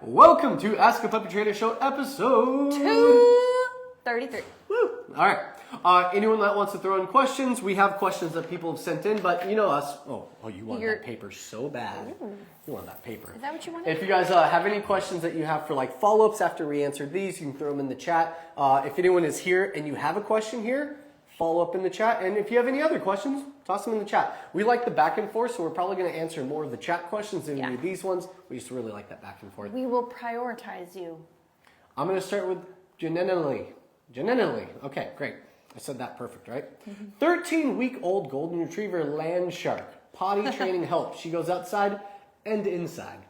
Welcome to Ask a Puppy Trainer Show episode 233. Woo! All right. Anyone that wants to throw in questions, we have questions that people have sent in, but you know us. Oh, you want that paper so bad. Ooh. You want that paper. Is that what you wanted? If you guys have any questions that you have for like follow-ups after we answered these, you can throw them in the chat. If anyone is here and you have a question here, follow up in the chat. And if you have any other questions, toss them in the chat. We like the back and forth, so we're probably going to answer more of the chat questions than we do these ones. We just really like that back and forth. We will prioritize you. I'm going to start with Janelle. Okay, great. I said that perfect, right? 13-week-old golden retriever land shark. Potty training helps. She goes outside and inside.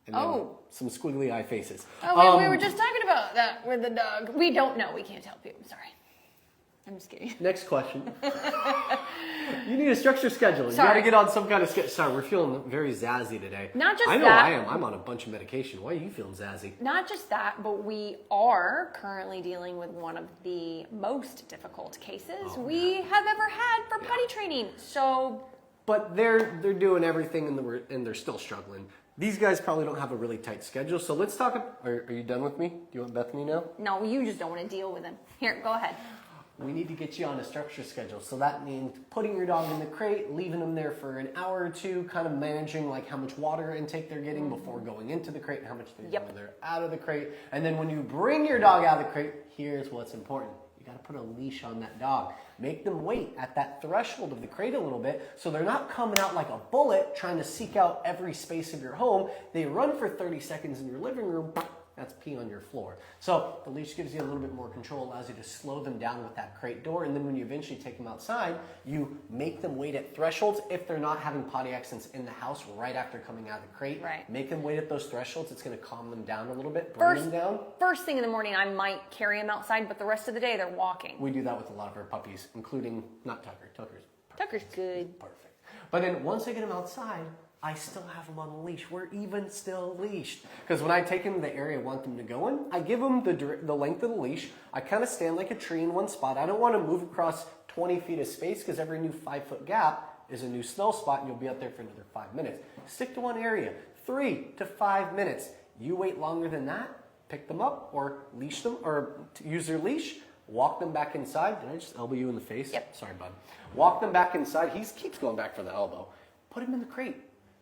And then some squiggly eye faces. Oh, we were just talking about that with the dog. We don't know. We can't help you. I'm sorry. I'm just kidding. Next question. You need a structured schedule. You Sorry. got to get on some kind of schedule. Sorry, we're feeling very zazzy today. Not just I know that. I am. I'm on a bunch of medication. Why are you feeling zazzy? Not just that, but we are currently dealing with one of the most difficult cases we have ever had for potty training. So, but they're doing everything and they're still struggling. These guys probably don't have a really tight schedule. So let's talk. Are you done with me? Do you want Bethany now? no, you just don't want to deal with him. Here, go ahead. We need to get you on a structured schedule. So that means putting your dog in the crate, leaving them there for an hour or two, kind of managing like how much water intake they're getting before going into the crate and how much they're getting when they're out of the crate. And then when you bring your dog out of the crate, here's what's important. You got to put a leash on that dog. Make them wait at that threshold of the crate a little bit so they're not coming out like a bullet trying to seek out every space of your home. They run for 30 seconds in your living room. That's pee on your floor. So the leash gives you a little bit more control, allows you to slow them down with that crate door, and then when you eventually take them outside, you make them wait at thresholds if they're not having potty accidents in the house right after coming out of the crate. Right. Make them wait at those thresholds. It's going to calm them down a little bit, bring them down. First thing in the morning, I might carry them outside, but the rest of the day, they're walking. We do that with a lot of our puppies, including, not Tucker. Tucker's good. Perfect. But then once I get them outside, I still have them on the leash. We're even still leashed. Because when I take them to the area I want them to go in, I give them the length of the leash. I kind of stand like a tree in one spot. I don't want to move across 20 feet of space because every new 5-foot gap is a new smell spot and you'll be out there for another 5 minutes. Stick to one area, 3 to 5 minutes. You wait longer than that, pick them up or leash them or use their leash. Walk them back inside. Did I just elbow you in the face? Yep. Sorry, bud. Walk them back inside. He keeps going back for the elbow. Put him in the crate.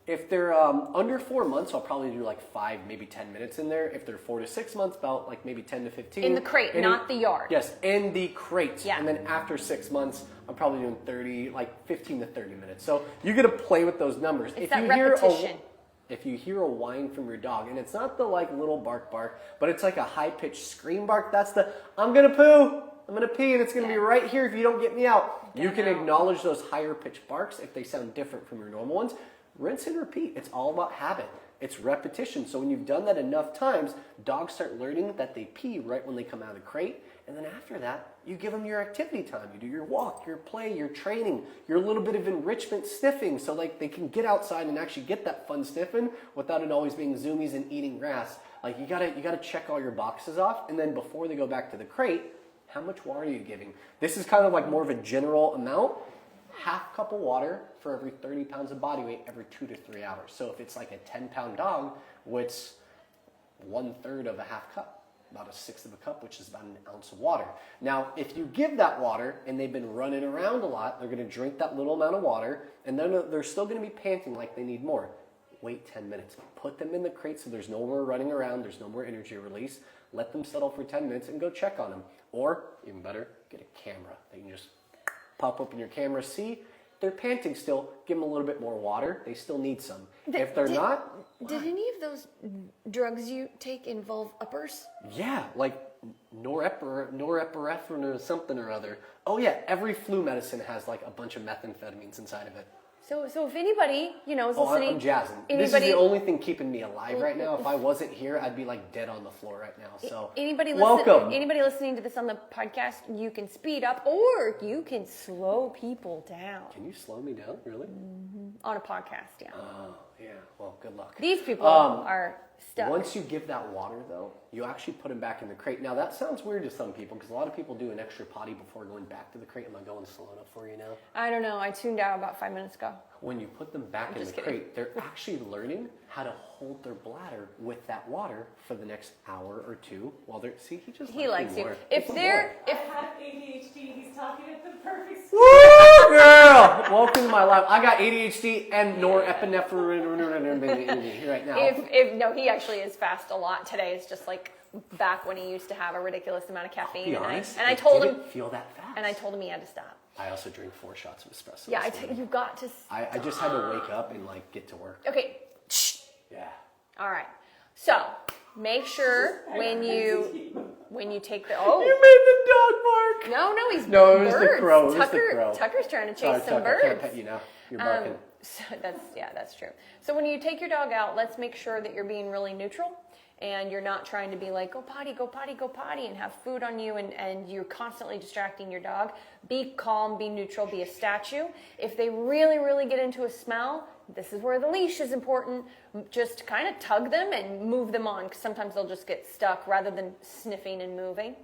If they're under 4 months, I'll probably do like 5, maybe 10 minutes in there. If they're 4 to 6 months, about like maybe 10 to 15. In the crate, not the yard. Yes, in the crate. Yeah. And then after 6 months, I'm probably doing 15 to 30 minutes. So you get to play with those numbers. It's that repetition. If you hear a whine from your dog, and it's not the like little bark, but it's like a high-pitched scream bark, that's the, I'm going to poo, I'm going to pee, and it's going to be right here if you don't get me out. You can acknowledge those higher-pitched barks if they sound different from your normal ones. Rinse and repeat. It's all about habit. It's repetition. So when you've done that enough times, dogs start learning that they pee right when they come out of the crate. And then after that, you give them your activity time. You do your walk, your play, your training, your little bit of enrichment sniffing. So like they can get outside and actually get that fun sniffing without it always being zoomies and eating grass. Like you gotta check all your boxes off. And then before they go back to the crate, how much water are you giving? This is kind of like more of a general amount. Half cup of water for every 30 pounds of body weight every 2 to 3 hours. So if it's like a 10-pound dog, what's 1/3 of a half cup, about 1/6 of a cup, which is about an ounce of water. Now, if you give that water and they've been running around a lot, they're going to drink that little amount of water, and then they're still going to be panting like they need more. Wait 10 minutes. Put them in the crate so there's no more running around, there's no more energy release. Let them settle for 10 minutes and go check on them. Or, even better, get a camera. They can just pop up in your camera, see they're panting still, give them a little bit more water. They still need some. If they're not... Did any of those drugs you take involve uppers? Yeah, like norepinephrine or something or other. Oh yeah, every flu medicine has like a bunch of methamphetamines inside of it. So if anybody, is listening... I'm jazzing. This is the only thing keeping me alive right now. If I wasn't here, I'd be like dead on the floor right now. So welcome. Anybody listening to this on the podcast, you can speed up or you can slow people down. Can you slow me down, really? Mm-hmm. On a podcast, yeah. Oh, yeah. Well, good luck. These people are stuck. Once you give that water, though, you actually put him back in the crate. Now, that sounds weird to some people because a lot of people do an extra potty before going back to the crate. Am I going slow enough for you now? I don't know. I tuned out about 5 minutes ago. When you put them back in the crate, they're actually learning how to hold their bladder with that water for the next hour or two while they're... See, he likes you. More. I have ADHD. He's talking at the perfect... Woo, girl! Welcome to my life. I got ADHD and norepinephrine right now. No, he actually is fast a lot today. It's just like back when he used to have a ridiculous amount of caffeine. I told him feel that fast. And I told him he had to stop. I also drink 4 shots of espresso. Yeah, you've got to. I just had to wake up and like get to work. Okay. Yeah. All right. So make sure when you take the You made the dog bark. No, he's it was birds. the crow. It was the crow. Tucker's trying to chase some Tucker, birds. I can't pet you now. You're barking. So that's true. So when you take your dog out, let's make sure that you're being really neutral. And you're not trying to be like, go potty, go potty, go potty, and have food on you, and you're constantly distracting your dog. Be calm, be neutral, be a statue. If they really, really get into a smell, this is where the leash is important. Just kind of tug them and move them on, because sometimes they'll just get stuck rather than sniffing and moving.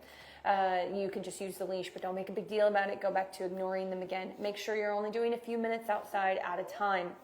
You can just use the leash, but don't make a big deal about it. Go back to ignoring them again. Make sure you're only doing a few minutes outside at a time.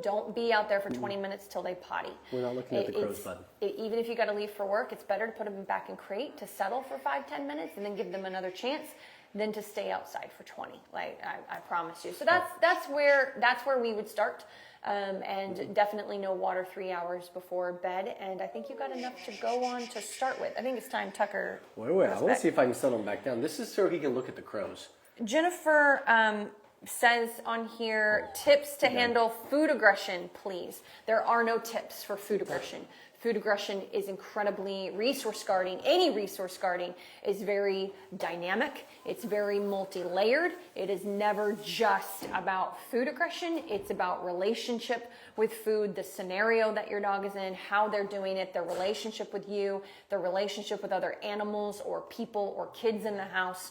Don't be out there for 20 minutes till they potty. We're not looking at the crow's bud. Even if you got to leave for work, it's better to put them back in crate to settle for 5-10 minutes and then give them another chance than to stay outside for 20. Like I promise you. So that's where we would start. And definitely no water 3 hours before bed. And I think you got enough to go on to start with. I think it's time Tucker. Wait. I want to see if I can settle him back down. This is so he can look at the crows. Jennifer says on here, tips to handle food aggression, please. There are no tips for food aggression. Food aggression is incredibly resource guarding. Any resource guarding is very dynamic. It's very multi-layered. It is never just about food aggression. It's about relationship with food, the scenario that your dog is in, how they're doing it, their relationship with you, their relationship with other animals or people or kids in the house.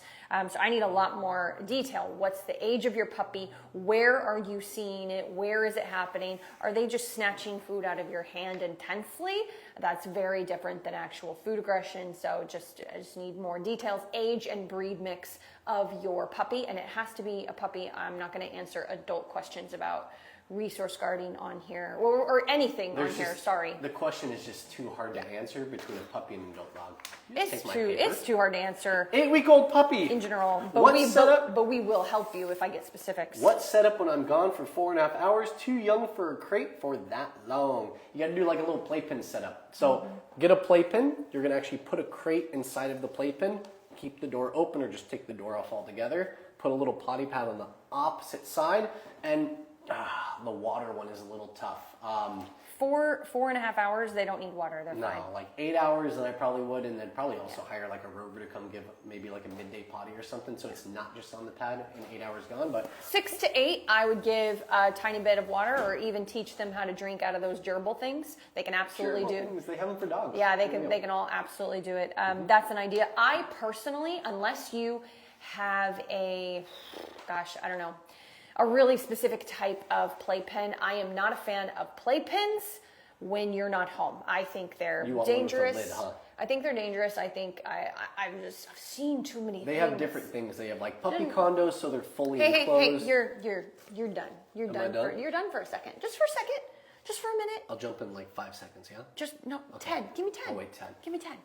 So I need a lot more detail. What's the age of your puppy? Where are you seeing it? Where is it happening? Are they just snatching food out of your hand intensely? That's very different than actual food aggression. So I just need more details, age and breed mix of your puppy. And it has to be a puppy. I'm not going to answer adult questions about resource guarding on here or anything on here. Sorry. The question is just too hard to answer between a puppy and an adult dog. It's too hard to answer. 8-week-old puppy. In general, but we will help you if I get specifics. What's set up when I'm gone for 4.5 hours? Too young for a crate for that long. You got to do like a little playpen setup. So get a playpen. You're going to actually put a crate inside of the playpen. Keep the door open or just take the door off altogether. Put a little potty pad on the opposite side, and the water one is a little tough. 4.5 hours, they don't need water. They're fine. No, like 8 hours, then I probably would, and then probably also hire like a rover to come give maybe like a midday potty or something, so it's not just on the pad and 8 hours gone. But 6 to 8, I would give a tiny bit of water, or even teach them how to drink out of those gerbil things. They can absolutely do. Things. They have them for dogs. Yeah, they can all absolutely do it. That's an idea. I personally, unless you have a really specific type of playpen. I am not a fan of playpens when you're not home. I think they're dangerous. One with a lid, huh? I think they're dangerous. I think I've seen too many things. They have different things. They have like puppy condos, so they're fully enclosed. Hey, you're done. You're done. You're done for a second. Just for a second. Just for a minute. I'll jump in like 5 seconds, yeah? Okay. 10. Give me 10. Oh, wait, 10. Give me 10.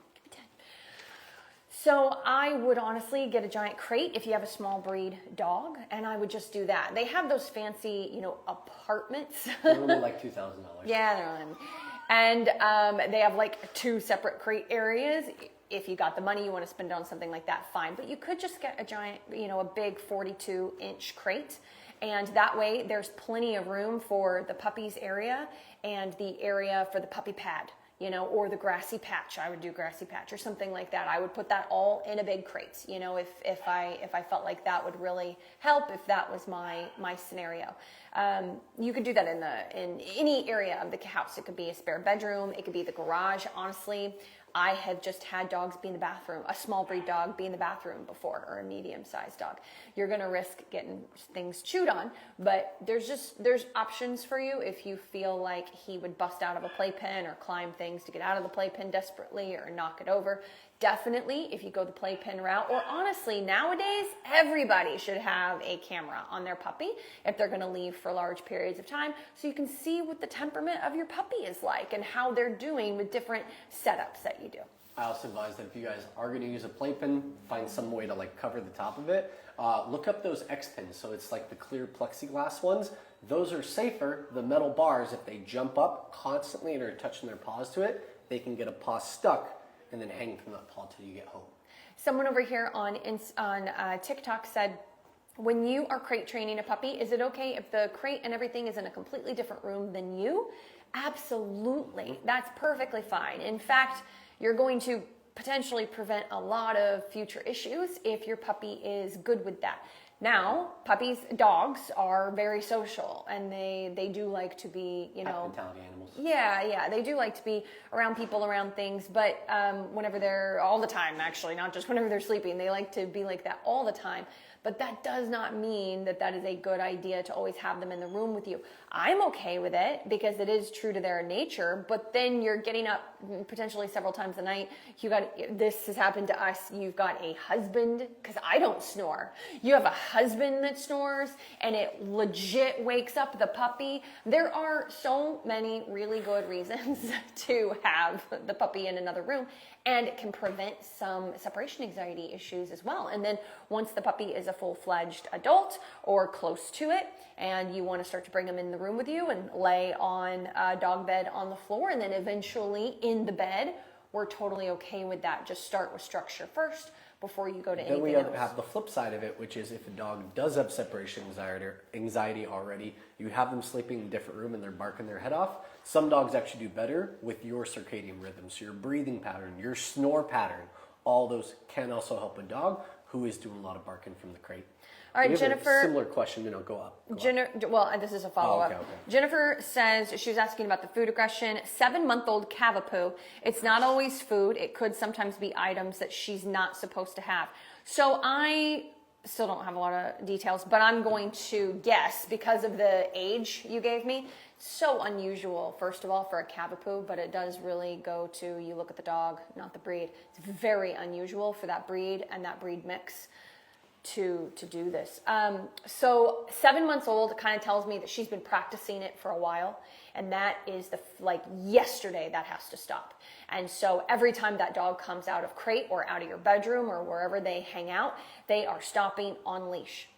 So I would honestly get a giant crate if you have a small breed dog, and I would just do that. They have those fancy, apartments. They're only like $2,000. Yeah, they're only. And they have like 2 separate crate areas. If you got the money, you want to spend it on something like that, fine. But you could just get a giant, a big 42-inch crate. And that way there's plenty of room for the puppies area and the area for the puppy pad. Or the grassy patch. I would do grassy patch or something like that. I would put that all in a big crate, if I felt like that would really help, if that was my scenario. You could do that in any area of the house. It could be a spare bedroom. It could be the garage. Honestly, I have just had dogs be in the bathroom, a small breed dog be in the bathroom before, or a medium-sized dog. You're going to risk getting things chewed on, but there's options for you if you feel like he would bust out of a playpen or climb things to get out of the playpen desperately or knock it over. Definitely, if you go the playpen route, or honestly, nowadays, everybody should have a camera on their puppy if they're going to leave for large periods of time, so you can see what the temperament of your puppy is like and how they're doing with different setups that you do. I also advise that if you guys are going to use a playpen, find some way to like cover the top of it. Look up those X pins. So it's like the clear plexiglass ones. Those are safer. The metal bars, if they jump up constantly and are touching their paws to it, they can get a paw stuck and then hang from that paw till you get home. Someone over here on TikTok said, when you are crate training a puppy, is it okay if the crate and everything is in a completely different room than you? Absolutely. That's perfectly fine. In fact, you're going to potentially prevent a lot of future issues if your puppy is good with that. Now, dogs are very social, and they do like to be, Mentality animals. Yeah, they do like to be around people, around things, but whenever they're, all the time actually, not just whenever they're sleeping, they like to be like that all the time. But that does not mean that that is a good idea to always have them in the room with you. I'm okay with it because it is true to their nature, but then you're getting up potentially several times a night. This has happened to us. You've got a husband, because I don't snore. You have a husband that snores and it legit wakes up the puppy. There are so many really good reasons to have the puppy in another room, and it can prevent some separation anxiety issues as well. And then once the puppy is a full-fledged adult or close to it, and you want to start to bring them in the room with you and lay on a dog bed on the floor and then eventually in the bed, we're totally okay with that. Just start with structure first before you go to anything else. Then we have the flip side of it, which is if a dog does have separation anxiety already, you have them sleeping in a different room and they're barking their head off. Some dogs actually do better with your circadian rhythm. So your breathing pattern, your snore pattern, all those can also help a dog who is doing a lot of barking from the crate. All right, Jennifer. A similar question, go up. Well, this is a follow-up. Okay. Jennifer says, she was asking about the food aggression. 7-month-old Cavapoo. It's not always food. It could sometimes be items that she's not supposed to have. So I still don't have a lot of details, but I'm going to guess because of the age you gave me. So unusual, first of all, for a Cavapoo, but it does really go to, you look at the dog, not the breed. It's very unusual for that breed and that breed mix to do this. So 7 months old kind of tells me that she's been practicing it for a while, and that is yesterday that has to stop. And so every time that dog comes out of crate or out of your bedroom or wherever they hang out, they are stopping on leash.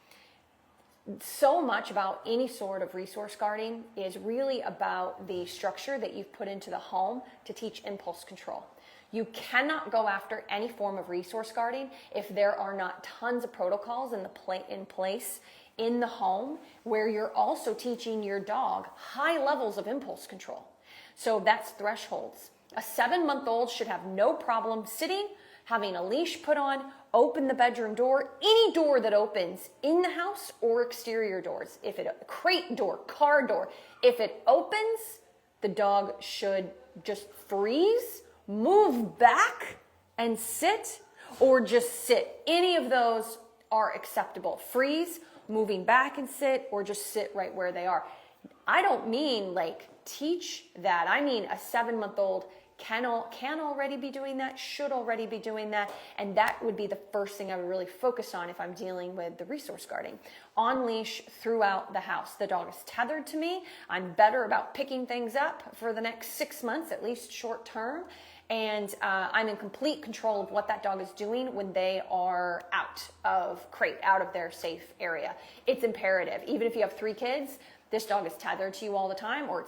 So much about any sort of resource guarding is really about the structure that you've put into the home to teach impulse control. You cannot go after any form of resource guarding if there are not tons of protocols in place in the home where you're also teaching your dog high levels of impulse control. So that's thresholds. A 7-month-old should have no problem sitting, having a leash put on, open the bedroom door, any door that opens in the house or exterior doors. If it a crate door, car door, if it opens, the dog should just freeze, move back and sit, or just sit. Any of those are acceptable. Freeze, moving back and sit, or just sit right where they are. I don't mean teach that. I mean a 7-month-old can already be doing that, should already be doing that, and that would be the first thing I would really focus on if I'm dealing with the resource guarding. On leash throughout the house. The dog is tethered to me. I'm better about picking things up for the next 6 months, at least short term, and I'm in complete control of what that dog is doing when they are out of crate, out of their safe area. It's imperative. Even if you have 3 kids, this dog is tethered to you all the time, or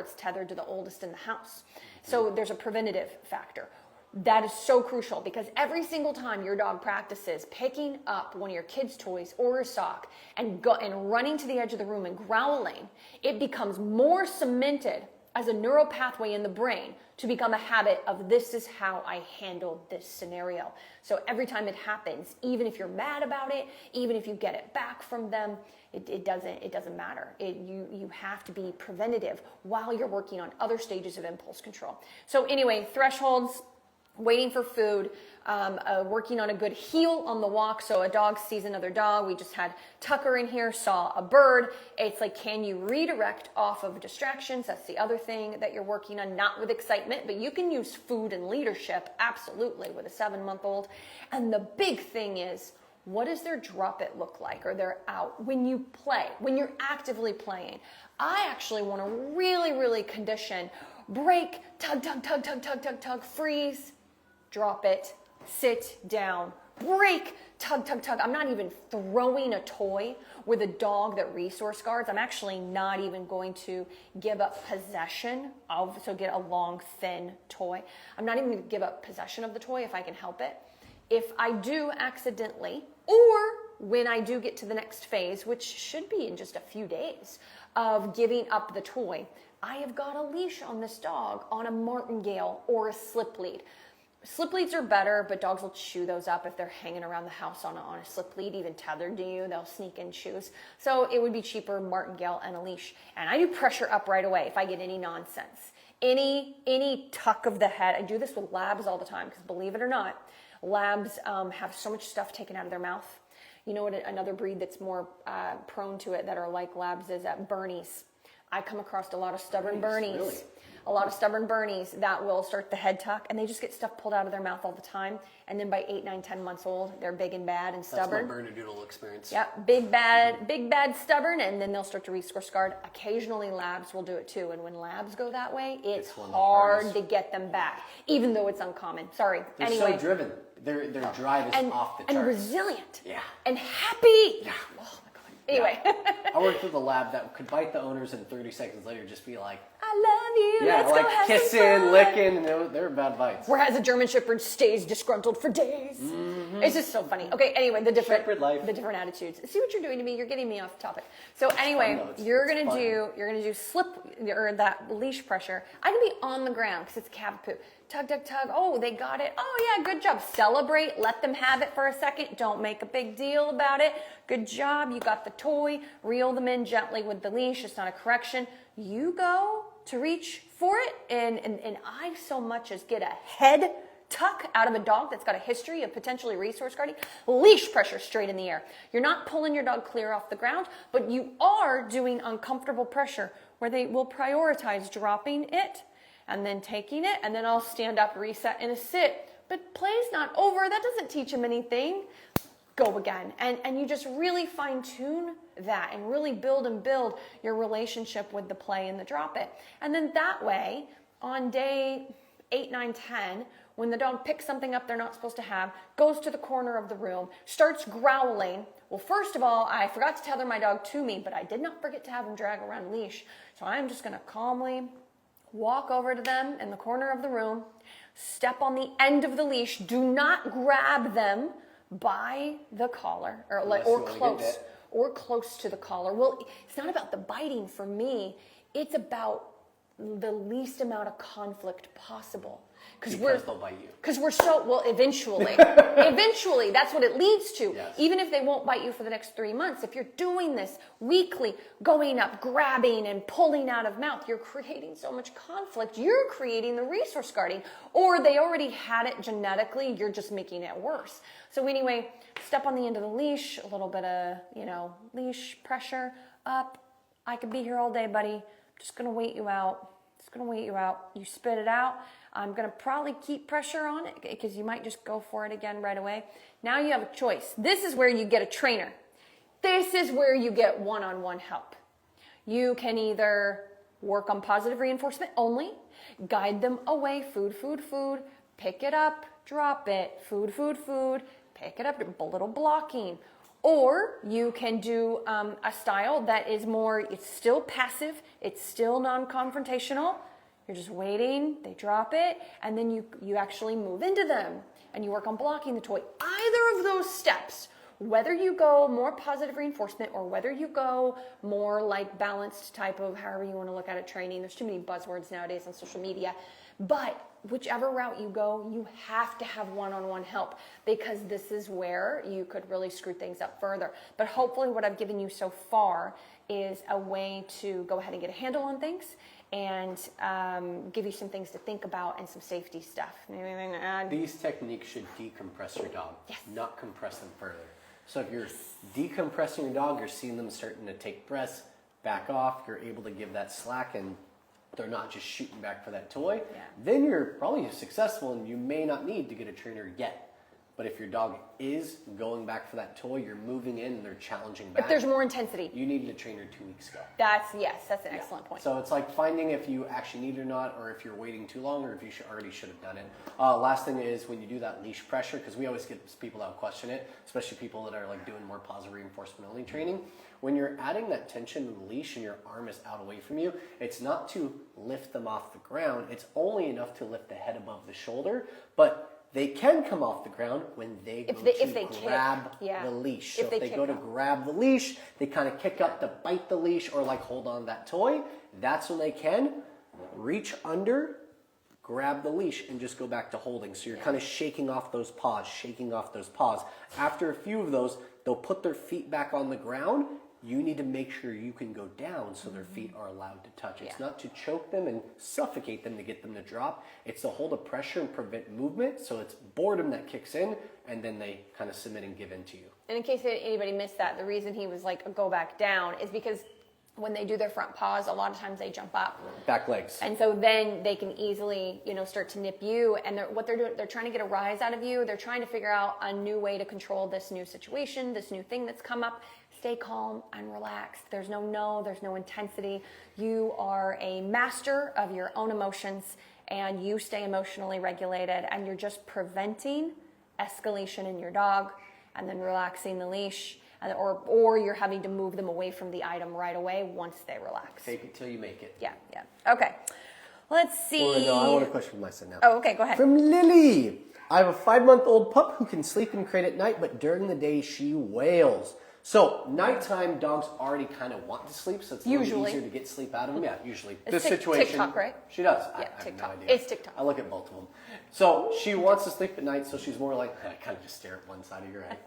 it's tethered to the oldest in the house. So there's a preventative factor. That is so crucial because every single time your dog practices picking up one of your kids' toys or a sock and running to the edge of the room and growling, it becomes more cemented as a neural pathway in the brain to become a habit of this is how I handle this scenario. So every time it happens, even if you're mad about it, even if you get it back from them, it doesn't matter. You have to be preventative while you're working on other stages of impulse control. So anyway, thresholds, waiting for food, working on a good heel on the walk. So a dog sees another dog. We just had Tucker in here, saw a bird. It's like, can you redirect off of distractions? That's the other thing that you're working on, not with excitement, but you can use food and leadership, absolutely, with a 7-month-old. And the big thing is, what does their drop it look like, or their out when you play, when you're actively playing? I actually want to really, really condition break, tug, tug, tug, tug, tug, tug, tug, freeze, drop it, sit down, break, tug, tug, tug. I'm not even throwing a toy with a dog that resource guards. I'm actually not even going to give up possession of, so get a long, thin toy. I'm not even going to give up possession of the toy if I can help it. If I do accidentally, or when I do get to the next phase, which should be in just a few days of giving up the toy, I have got a leash on this dog on a martingale or a slip lead. Slip leads are better, but dogs will chew those up if they're hanging around the house on a slip lead, even tethered to you. They'll sneak in chews. So it would be cheaper, martingale and a leash. And I do pressure up right away if I get any nonsense. Any tuck of the head. I do this with labs all the time because, believe it or not, labs have so much stuff taken out of their mouth. You know what another breed that's more prone to it that are like labs is Bernies. I come across a lot of stubborn Bernies. Really? A lot of stubborn Bernies that will start the head tuck, and they just get stuff pulled out of their mouth all the time. And then by 8, 9, 10 months old, they're big and bad and stubborn. That's my Bernedoodle experience. Yep, big, bad, stubborn, and then they'll start to resource guard. Occasionally, labs will do it too. And when labs go that way, it's hard to get them back, even though it's uncommon. Sorry. They're anyway. so driven. Their drive is off the charts. And resilient. Yeah. And happy. Yeah. Oh my God. Anyway. Yeah. I worked with a lab that could bite the owners and 30 seconds later just be like, I love you. yeah, Let's like go have some kissing, fun. licking, and they were bad bites. Whereas a German Shepherd stays disgruntled for days. Mm-hmm. It's just so funny. Okay, anyway, the different attitudes. See what you're doing to me? You're getting me off topic. So anyway, you're gonna do slip or that leash pressure. I can be on the ground because it's Cavapoo. Tug, tug, tug. Oh, they got it. Oh yeah, good job. Celebrate. Let them have it for a second. Don't make a big deal about it. Good job. You got the toy. Reel them in gently with the leash. It's not a correction. You go to reach for it, and I so much as get a head tuck out of a dog that's got a history of potentially resource guarding, leash pressure straight in the air. You're not pulling your dog clear off the ground, but you are doing uncomfortable pressure where they will prioritize dropping it and then taking it, and then I'll stand up, reset in a sit. But play's not over. That doesn't teach them anything. Go again. And you just really fine tune that and really build your relationship with the play and the drop it. And then that way, on day 8, 9, 10, when the dog picks something up they're not supposed to have, goes to the corner of the room, starts growling. Well, first of all, I forgot to tether my dog to me, but I did not forget to have him drag around leash. So I'm just going to calmly walk over to them in the corner of the room, step on the end of the leash. Do not grab them by the collar or close to the collar. Well, it's not about the biting for me. It's about the least amount of conflict possible. Because they'll bite you. Because we're so, well, eventually, that's what it leads to. Yes. Even if they won't bite you for the next 3 months, if you're doing this weekly, going up, grabbing and pulling out of mouth, you're creating so much conflict. You're creating the resource guarding, or they already had it genetically. You're just making it worse. So anyway, step on the end of the leash, a little bit of, leash pressure up. I could be here all day, buddy. Just going to wait you out. You spit it out. I'm going to probably keep pressure on it because you might just go for it again right away. Now you have a choice. This is where you get a trainer. This is where you get one-on-one help. You can either work on positive reinforcement only, guide them away, food, pick it up, drop it, food, pick it up, a little blocking. Or you can do a style that is more, it's still passive, it's still non-confrontational. You're just waiting, they drop it, and then you actually move into them and you work on blocking the toy. Either of those steps whether you go more positive reinforcement or whether you go more like balanced type of, however you want to look at it, training. There's too many buzzwords nowadays on social media. But whichever route you go, you have to have one-on-one help, because this is where you could really screw things up further. But hopefully what I've given you so far is a way to go ahead and get a handle on things and give you some things to think about and some safety stuff. Anything to add? These techniques should decompress your dog, Yes. not compress them further. So if you're decompressing your dog, you're seeing them starting to take breaths, back off, you're able to give that slack and they're not just shooting back for that toy, then you're probably successful and you may not need to get a trainer yet. But if your dog is going back for that toy, you're moving in and they're challenging back. If there's more intensity. You needed a trainer 2 weeks ago. That's an excellent point. So it's like finding if you actually need it or not, or if you're waiting too long, or if you already should have done it. Last thing is when you do that leash pressure, because we always get people that question it, especially people that are like doing more positive reinforcement only training. When you're adding that tension to the leash and your arm is out away from you, it's not to lift them off the ground. It's only enough to lift the head above the shoulder, but they can come off the ground when they go to grab the leash. So if they go to grab the leash, they kind of kick up to bite the leash or like hold on that toy. That's when they can reach under, grab the leash, and just go back to holding. So you're kind of shaking off those paws, After a few of those, they'll put their feet back on the ground. You need to make sure you can go down so their feet are allowed to touch. It's not to choke them and suffocate them to get them to drop. It's to hold a pressure and prevent movement. So it's boredom that kicks in, and then they kind of submit and give in to you. And in case anybody missed that, the reason he was like, go back down is because when they do their front paws, a lot of times they jump up. Back legs. And so then they can easily, start to nip you. And what they're doing, they're trying to get a rise out of you. They're trying to figure out a new way to control this new situation, this new thing that's come up. Stay calm and relaxed. There's no intensity. You are a master of your own emotions, and you stay emotionally regulated, and you're just preventing escalation in your dog and then relaxing the leash. Or you're having to move them away from the item right away once they relax. Fake it till you make it. Yeah. Okay. Let's see. No, I want a question from my son now. Oh, okay, go ahead. From Lily. I have a 5-month-old pup who can sleep in crate at night, but during the day she wails. So nighttime, dogs already kind of want to sleep, so it's a little easier to get sleep out of them. Yeah, usually. It's this situation. TikTok, right? She does. Yeah, I TikTok. have no idea. It's TikTok. I look at both of them. So she wants to sleep at night, so she's more like, I kind of just stare at one side of your head.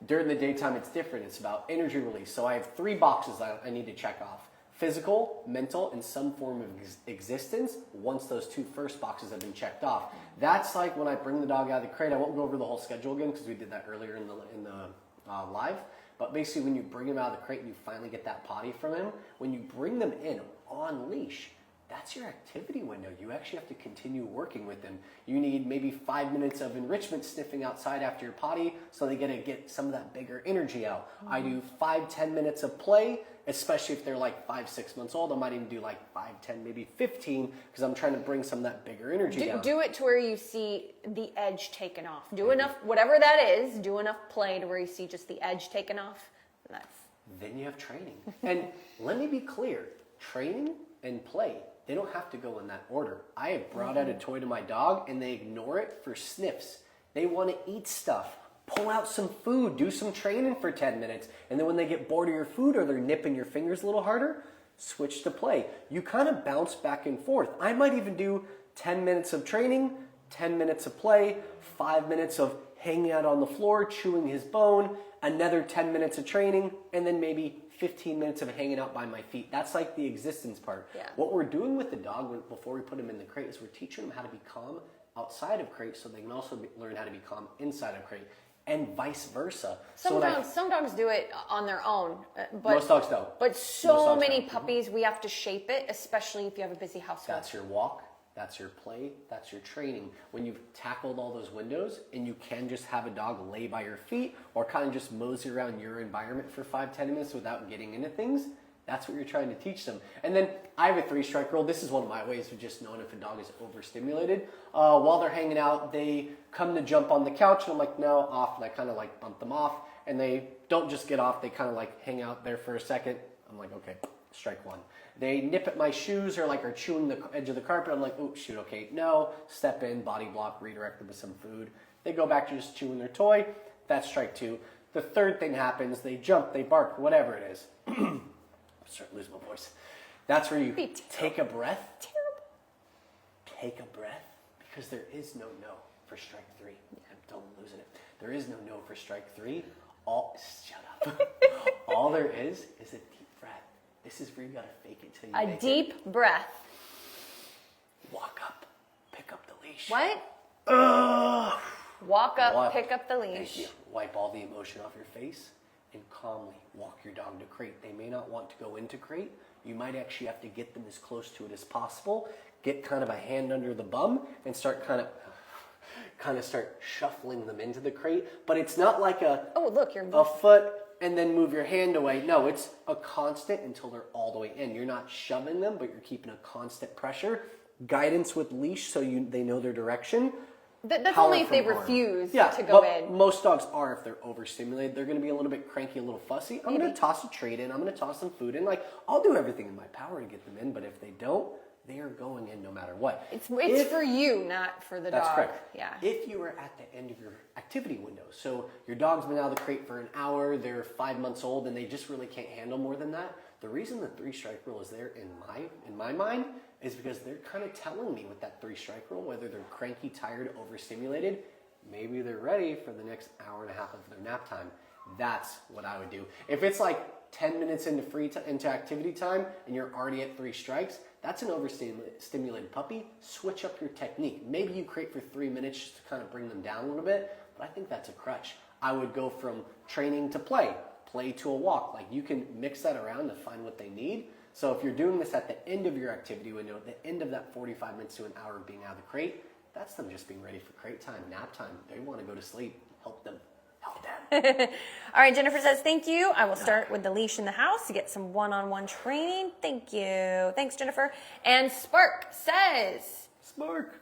During the daytime, it's different. It's about energy release. So I have 3 boxes I need to check off. Physical, mental, and some form of existence once those 2 first boxes have been checked off. That's like when I bring the dog out of the crate. I won't go over the whole schedule again because we did that earlier in the live. But basically when you bring him out of the crate and you finally get that potty from him, when you bring them in on leash, that's your activity window. You actually have to continue working with them. You need maybe 5 minutes of enrichment sniffing outside after your potty so they get some of that bigger energy out. I do 5-10 minutes of play, especially if they're like 5-6 months old. I might even do like 5, 10, maybe 15 because I'm trying to bring some of that bigger energy down. Do it to where you see the edge taken off. Do enough, whatever that is, do enough play to where you see just the edge taken off. Then you have training. And let me be clear, training and play, they don't have to go in that order. I have brought out a toy to my dog and they ignore it for sniffs. They want to eat stuff. Pull out some food, do some training for 10 minutes. And then when they get bored of your food or they're nipping your fingers a little harder, switch to play. You kind of bounce back and forth. I might even do 10 minutes of training, 10 minutes of play, 5 minutes of hanging out on the floor, chewing his bone, another 10 minutes of training, and then maybe 15 minutes of hanging out by my feet. That's like the existence part. Yeah. What we're doing with the dog before we put him in the crate is we're teaching them how to be calm outside of crate so they can also learn how to be calm inside of crate, and vice versa. Some dogs do it on their own, but most dogs don't. But so many puppies, we have to shape it, especially if you have a busy household. That's your walk, that's your play, that's your training. When you've tackled all those windows and you can just have a dog lay by your feet or kind of just mosey around your environment for 5-10 minutes without getting into things, that's what you're trying to teach them. And then I have a 3-strike rule. This is one of my ways of just knowing if a dog is overstimulated. While they're hanging out, they come to jump on the couch and I'm like, no, off. And I kind of like bump them off and they don't just get off. They kind of like hang out there for a second. I'm like, okay, strike 1. They nip at my shoes or like are chewing the edge of the carpet. I'm like, oh, shoot, okay, no. Step in, body block, redirect them with some food. They go back to just chewing their toy. That's strike 2. The third thing happens, they jump, they bark, whatever it is. I'm starting to lose my voice. That's where you take a breath. Take a breath, because there is no for strike 3. I'm totally losing it. There is no for strike 3. Shut up. All there is a deep breath. This is where you gotta fake it till you make it. A deep breath. Walk up, pick up the leash. What? Walk up, pick up the Thank leash. you. Wipe all the emotion off your face and calmly walk your dog to crate. They may not want to go into crate. You might actually have to get them as close to it as possible. Get kind of a hand under the bum and start kind of start shuffling them into the crate. But it's not like a foot and then move your hand away. No, it's a constant until they're all the way in. You're not shoving them, but you're keeping a constant pressure. Guidance with leash so they know their direction. That's only if they refuse to go in. Most dogs are if they're overstimulated. They're going to be a little bit cranky, a little fussy. I'm going to toss a treat in. I'm going to toss some food in. Like, I'll do everything in my power to get them in, but if they don't, they are going in no matter what. It's for you, not for the dog. That's correct. Yeah. If you are at the end of your activity window, so your dog's been out of the crate for an hour, they're 5 months old, and they just really can't handle more than that, the reason the 3-strike rule is there in my mind is because they're kind of telling me with that 3-strike rule, whether they're cranky, tired, overstimulated, maybe they're ready for the next hour and a half of their nap time. That's what I would do. If it's like 10 minutes into activity time and you're already at 3 strikes, that's an overstimulated puppy. Switch up your technique. Maybe you crate for 3 minutes just to kind of bring them down a little bit, but I think that's a crutch. I would go from training to play to a walk. Like, you can mix that around to find what they need. So if you're doing this at the end of your activity window, at the end of that 45 minutes to an hour of being out of the crate, that's them just being ready for crate time, nap time. They want to go to sleep. Help them. All right, Jennifer says, thank you. I will start with the leash in the house to get some one-on-one training. Thank you. Thanks, Jennifer. And Spark says,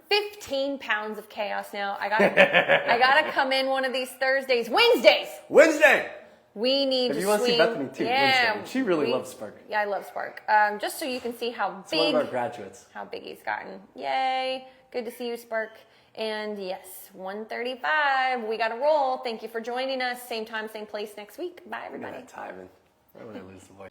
15 pounds of chaos now. I gotta come in one of these Thursdays. Wednesday! We need to swing. If you want to see Bethany too, Wednesday. She really loves Spark. Yeah, I love Spark. Just so you can see how big. It's one of our graduates. How big he's gotten. Yay. Good to see you, Spark. And yes, 1:35. We got to roll. Thank you for joining us. Same time, same place next week. Bye, everybody. Timing. Right when I lose the voice.